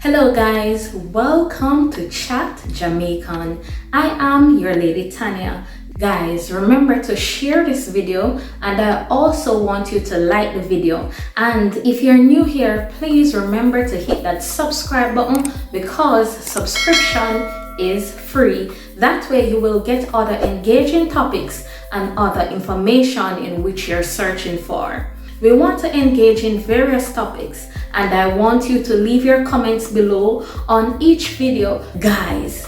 Hello guys, welcome to Chat Jamaican. I am your lady Tania. Guys, remember to share this video, and I also want you to like the video. And if you're new here, please remember to hit that subscribe button because subscription is free. That way you will get other engaging topics and other information in which you're searching for. We want to engage in various topics, and I want you to leave your comments below on each video. Guys,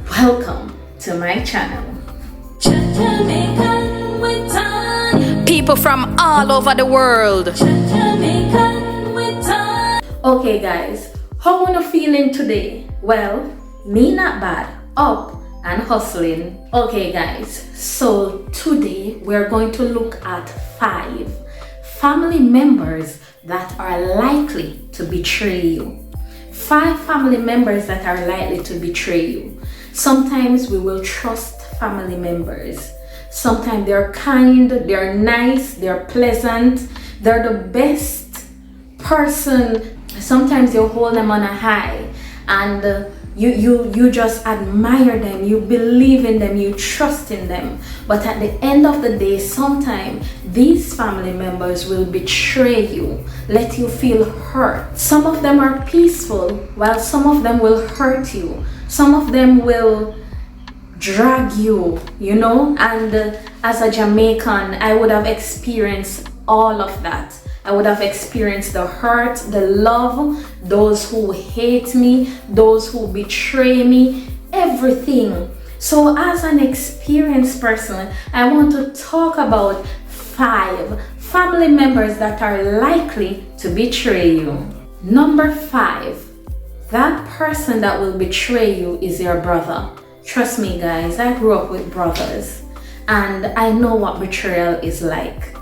welcome to my channel. Jamaican with Tania. People from all over the world. Jamaican with Tania. Okay guys, how are you feeling today? Well, me not bad, up and hustling. Okay guys, so today we're going to look at 5 family members that are likely to betray you. 5 family members that are likely to betray you. Sometimes we will trust family members. Sometimes they're kind, they're nice, they're pleasant, they're the best person. Sometimes you hold them on a high and you just admire them, you believe in them, you trust in them. But at the end of the day, sometimes these family members will betray you, let you feel hurt. Some of them are peaceful, while some of them will hurt you. Some of them will drag you, and as a Jamaican, I would have experienced all of that. I would have experienced the hurt, the love, those who hate me, those who betray me, everything. So as an experienced person, I want to talk about 5 family members that are likely to betray you. Number 5, that person that will betray you is your brother. Trust me guys, I grew up with brothers and I know what betrayal is like.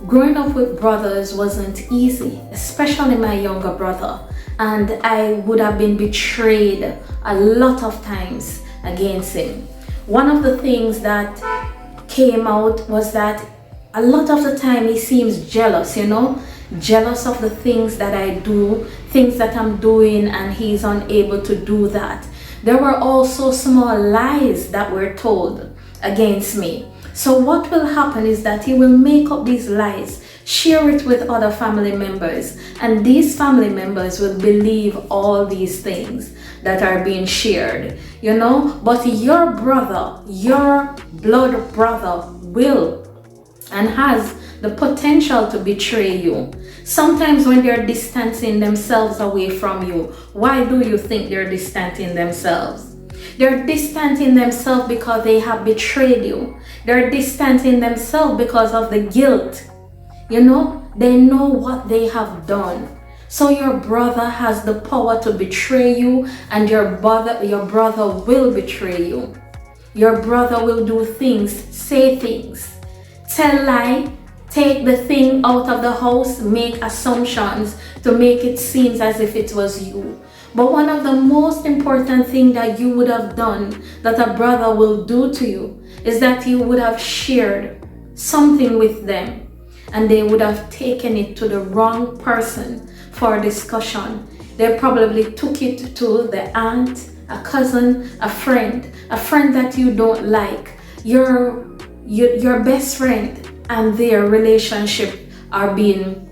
Growing up with brothers wasn't easy, especially my younger brother, and I would have been betrayed a lot of times against him. One of the things that came out was that a lot of the time he seems jealous, jealous of the things that I do, things that I'm doing, and he's unable to do that. There were also small lies that were told against me. So what will happen is that he will make up these lies, share it with other family members, and these family members will believe all these things that are being shared, But your brother, your blood brother will and has the potential to betray you. Sometimes when they're distancing themselves away from you, why do you think they're distancing themselves? They're distancing themselves because they have betrayed you. They're distancing themselves because of the guilt. They know what they have done. So your brother has the power to betray you, and your brother will betray you. Your brother will do things, say things, tell lie, take the thing out of the house, make assumptions to make it seem as if it was you. But one of the most important things that you would have done, that a brother will do to you, is that you would have shared something with them and they would have taken it to the wrong person for discussion. They probably took it to the aunt, a cousin, a friend that you don't like, your best friend, and their relationship are being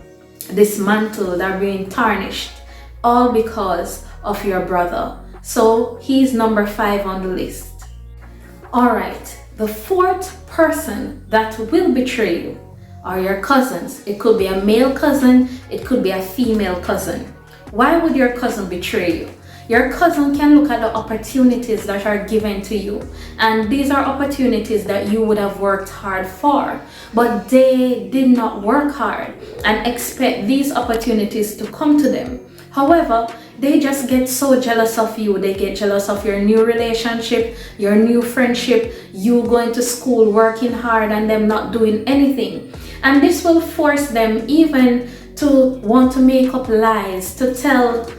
dismantled, are being tarnished, all because of your brother. So he's number 5 on the list. Alright, the 4th person that will betray you are your cousins. It could be a male cousin, it could be a female cousin. Why would your cousin betray you? Your cousin can look at the opportunities that are given to you, and these are opportunities that you would have worked hard for, but they did not work hard and expect these opportunities to come to them. However, they just get so jealous of you. They get jealous of your new relationship, your new friendship, you going to school, working hard, and them not doing anything. And this will force them even to want to make up lies, to tell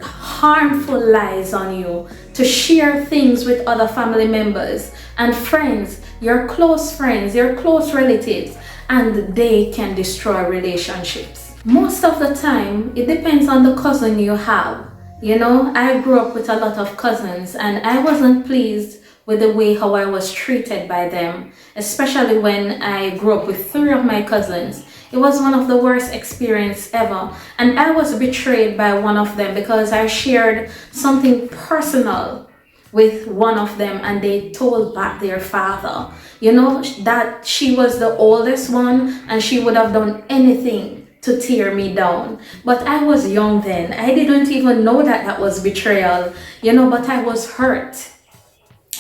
harmful lies on you, to share things with other family members and friends, your close relatives, and they can destroy relationships. Most of the time, it depends on the cousin you have. You know, I grew up with a lot of cousins and I wasn't pleased with the way how I was treated by them, especially when I grew up with 3 of my cousins. It was one of the worst experience ever, and I was betrayed by one of them because I shared something personal with one of them and they told back their father, you know, that she was the oldest one and she would have done anything to tear me down. But I was young then. I didn't even know that that was betrayal, you know, but I was hurt.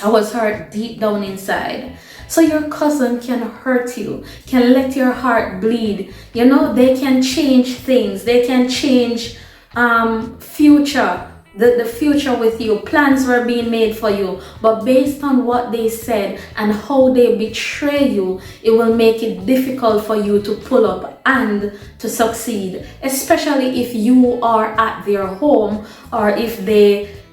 I was hurt deep down inside. So your cousin can hurt you, can let your heart bleed. You know, they can change things. They can change future. The future with you. Plans were being made for you. But based on what they said and how they betray you, it will make it difficult for you to pull up and to succeed. Especially if you are at their home or if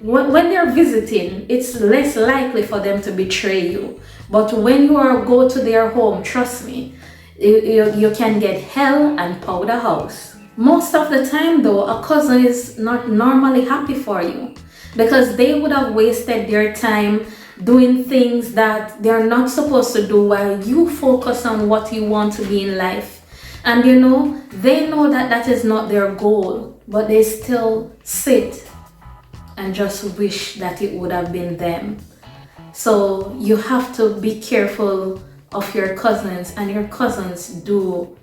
when they're visiting, it's less likely for them to betray you. But when you go to their home, trust me, you can get hell and powder house. Most of the time though, a cousin is not normally happy for you because they would have wasted their time doing things that they're not supposed to do while you focus on what you want to be in life. And you know, they know that that is not their goal, but they still sit and just wish that it would have been them. So you have to be careful of your cousins, and your cousins can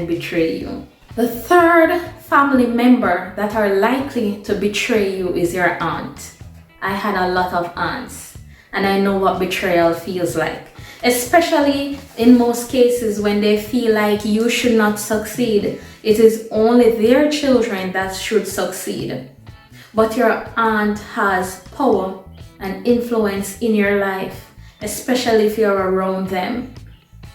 betray you. The third family member that are likely to betray you is your aunt. I had a lot of aunts and I know what betrayal feels like, especially in most cases when they feel like you should not succeed. It is only their children that should succeed. But your aunt has power and influence in your life, especially if you're around them.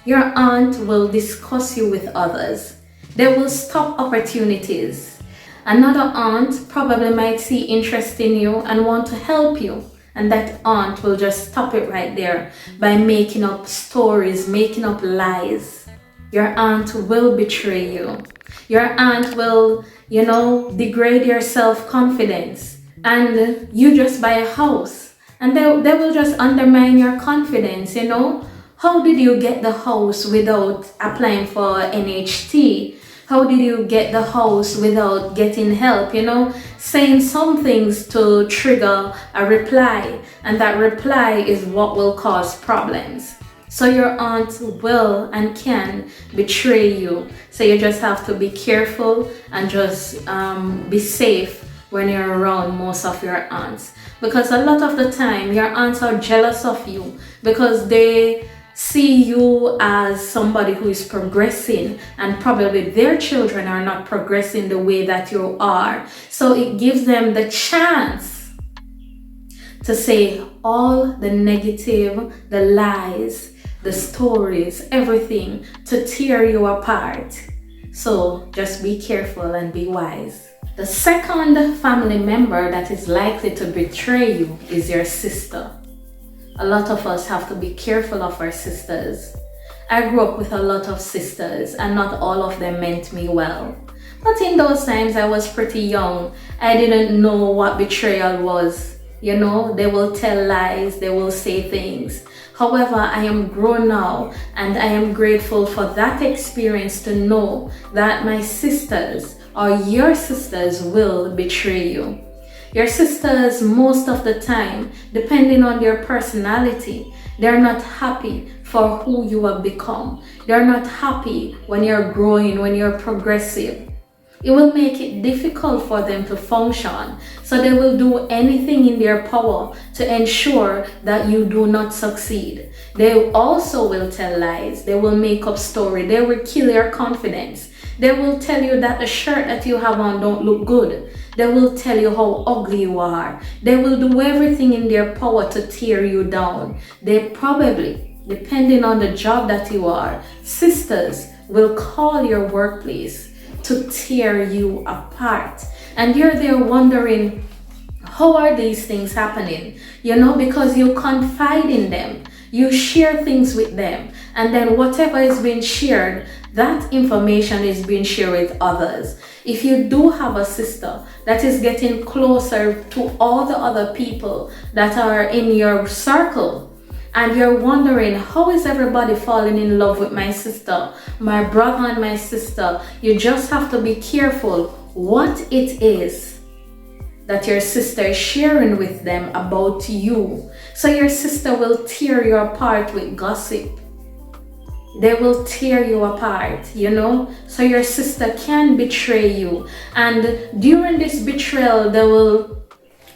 Your aunt will discuss you with others. They will stop opportunities. Another aunt probably might see interest in you and want to help you. And that aunt will just stop it right there by making up stories, making up lies. Your aunt will betray you. Your aunt will, you know, degrade your self-confidence. And you just buy a house. And they will just undermine your confidence, you know. How did you get the house without applying for NHT? How did you get the house without getting help? You know, saying some things to trigger a reply, and that reply is what will cause problems. So your aunt will and can betray you. So you just have to be careful and just be safe when you're around most of your aunts. Because a lot of the time, your aunts are jealous of you because they see you as somebody who is progressing, and probably their children are not progressing the way that you are. So it gives them the chance to say all the negative, the lies, the stories, everything to tear you apart. So just be careful and be wise. The second family member that is likely to betray you is your sister. A lot of us have to be careful of our sisters. I grew up with a lot of sisters and not all of them meant me well. But in those times I was pretty young. I didn't know what betrayal was. You know, they will tell lies, they will say things. However, I am grown now and I am grateful for that experience to know that my sisters or your sisters will betray you. Your sisters, most of the time, depending on their personality, they're not happy for who you have become. They're not happy when you're growing, when you're progressive. It will make it difficult for them to function. So they will do anything in their power to ensure that you do not succeed. They also will tell lies. They will make up story. They will kill your confidence. They will tell you that the shirt that you have on don't look good. They will tell you how ugly you are. They will do everything in their power to tear you down. They probably, depending on the job that you are, sisters will call your workplace to tear you apart. And you're there wondering, how are these things happening? You know, because you confide in them. You share things with them. And then whatever is being shared that information is being shared with others. If you do have a sister that is getting closer to all the other people that are in your circle, and you're wondering, how is everybody falling in love with my sister, my brother and my sister? You just have to be careful what it is that your sister is sharing with them about you. So your sister will tear you apart with gossip. They will tear you apart, so your sister can betray you. And during this betrayal, they will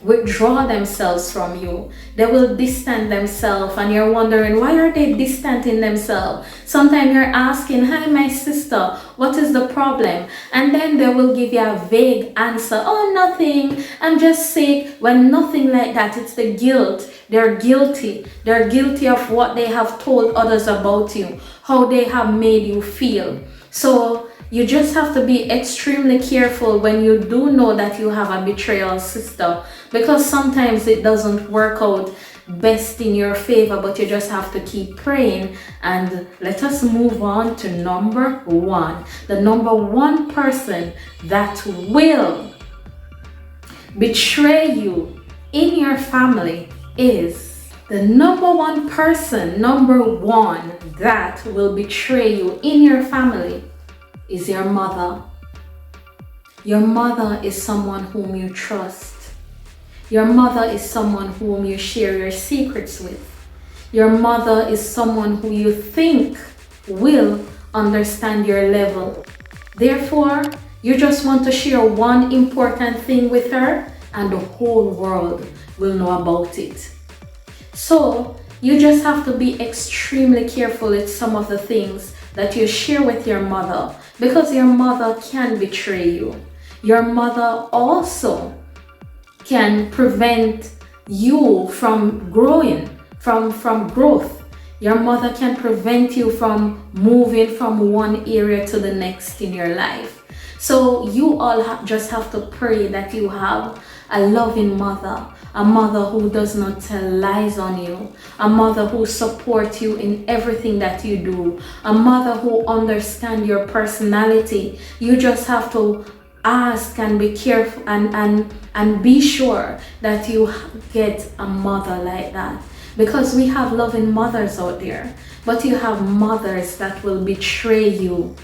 withdraw themselves from you. They will distance themselves, and you're wondering, why are they distancing themselves? Sometimes you're asking, hi, my sister, what is the problem? And then they will give you a vague answer. Oh, nothing, I'm just sick. When nothing like that, it's the guilt. They're guilty. They're guilty of what they have told others about you, how they have made you feel. So you just have to be extremely careful when you do know that you have a betrayal sister, because sometimes it doesn't work out best in your favor, but you just have to keep praying. And let us move on to number one. The number one person that will betray you in your family is the number one person, number one that will betray you in your family is your mother. Your mother is someone whom you trust. Your mother is someone whom you share your secrets with. Your mother is someone who you think will understand your level. Therefore, you just want to share one important thing with her and the whole world will know about it. So, you just have to be extremely careful with some of the things that you share with your mother, because your mother can betray you. Your mother also can prevent you from growing, from growth. Your mother can prevent you from moving from one area to the next in your life. So you all just have to pray that you have a loving mother, a mother who does not tell lies on you, a mother who supports you in everything that you do, a mother who understands your personality. You just have to ask and be careful and be sure that you get a mother like that, because we have loving mothers out there, but you have mothers that will betray you.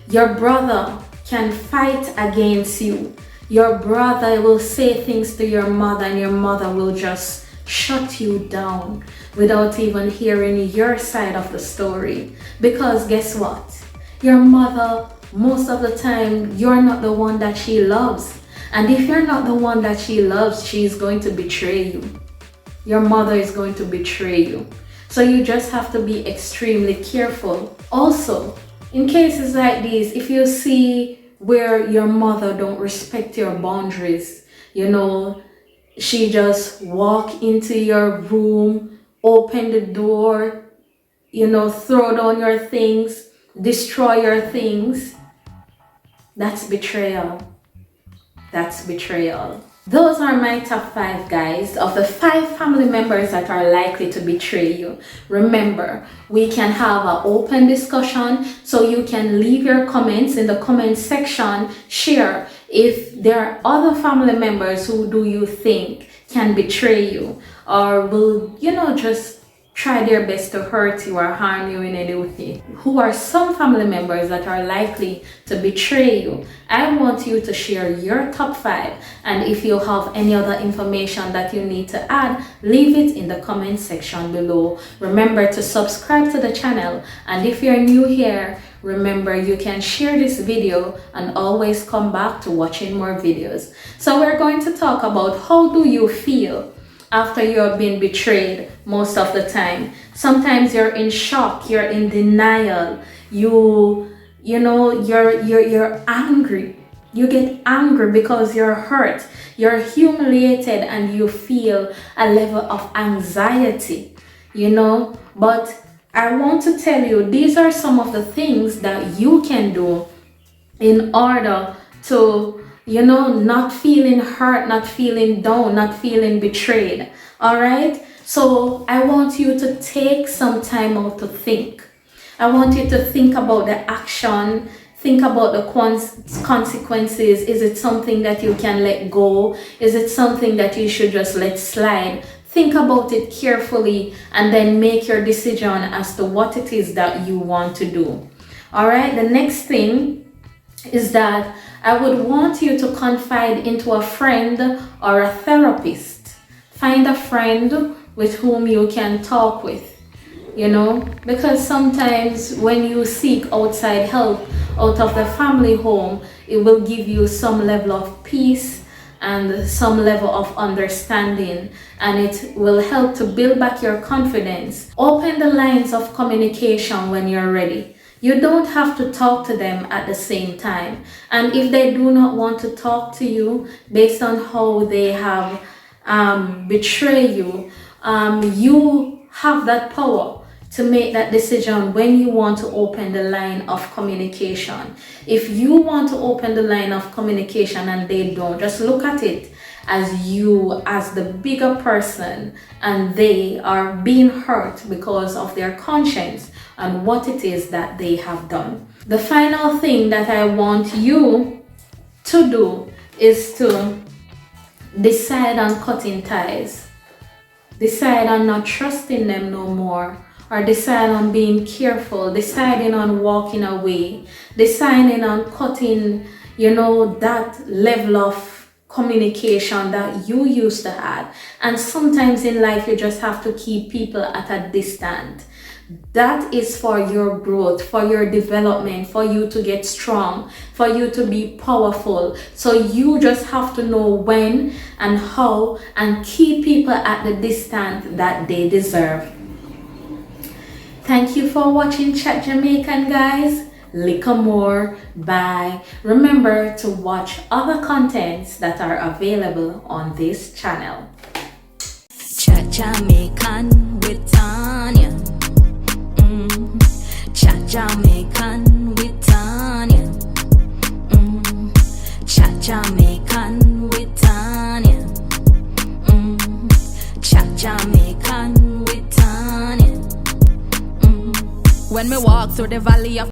Your brother can fight against you. Your brother will say things to your mother and your mother will just shut you down without even hearing your side of the story. Because guess what? Your mother, most of the time, you're not the one that she loves. And if you're not the one that she loves, she's going to betray you. Your mother is going to betray you. So you just have to be extremely careful. Also, in cases like these, if you see where your mother don't respect your boundaries, she just walk into your room, open the door, throw down your things, destroy your things, that's betrayal. That's betrayal. Those are my top 5, guys, of the 5 family members that are likely to betray you. Remember, we can have an open discussion, so you can leave your comments in the comment section. Share if there are other family members who do you think can betray you, or will, just try their best to hurt you or harm you in any way. Who are some family members that are likely to betray you? I want you to share your top 5, and if you have any other information that you need to add, leave it in the comment section below. Remember to subscribe to the channel, and if you're new here, remember you can share this video and always come back to watching more videos. So we're going to talk about how do you feel after you have been betrayed. Most of the time, sometimes you're in shock, you're in denial, you're angry. You get angry because you're hurt, you're humiliated, and you feel a level of anxiety, but I want to tell you, these are some of the things that you can do in order to not feeling hurt, not feeling down, not feeling betrayed. All right. So I want you to take some time out to think. I want you to think about the action. Think about the consequences. Is it something that you can let go? Is it something that you should just let slide? Think about it carefully and then make your decision as to what it is that you want to do. All right, the next thing is that I would want you to confide into a friend or a therapist. Find a friend with whom you can talk with, because sometimes when you seek outside help out of the family home, it will give you some level of peace and some level of understanding, and it will help to build back your confidence. Open the lines of communication when you're ready. You don't have to talk to them at the same time. And if they do not want to talk to you based on how they have betrayed you, you have that power to make that decision when you want to open the line of communication. If you want to open the line of communication and they don't, just look at it as you as the bigger person, and they are being hurt because of their conscience and what it is that they have done. The final thing that I want you to do is to decide on cutting ties. Decide on not trusting them no more, or decide on being careful, deciding on walking away, deciding on cutting, that level of communication that you used to have. And sometimes in life, you just have to keep people at a distance. That is for your growth, for your development, for you to get strong, for you to be powerful. So you just have to know when and how, and keep people at the distance that they deserve. Thank you for watching Chat Jamaican, guys. Little more. Bye. Remember to watch other contents that are available on this channel. Chat Jamaican with Tania. Chat Jamaican with Tania. Chat Jamaican with Tania. Chat Jamaican with Tania. When me walk through the valley of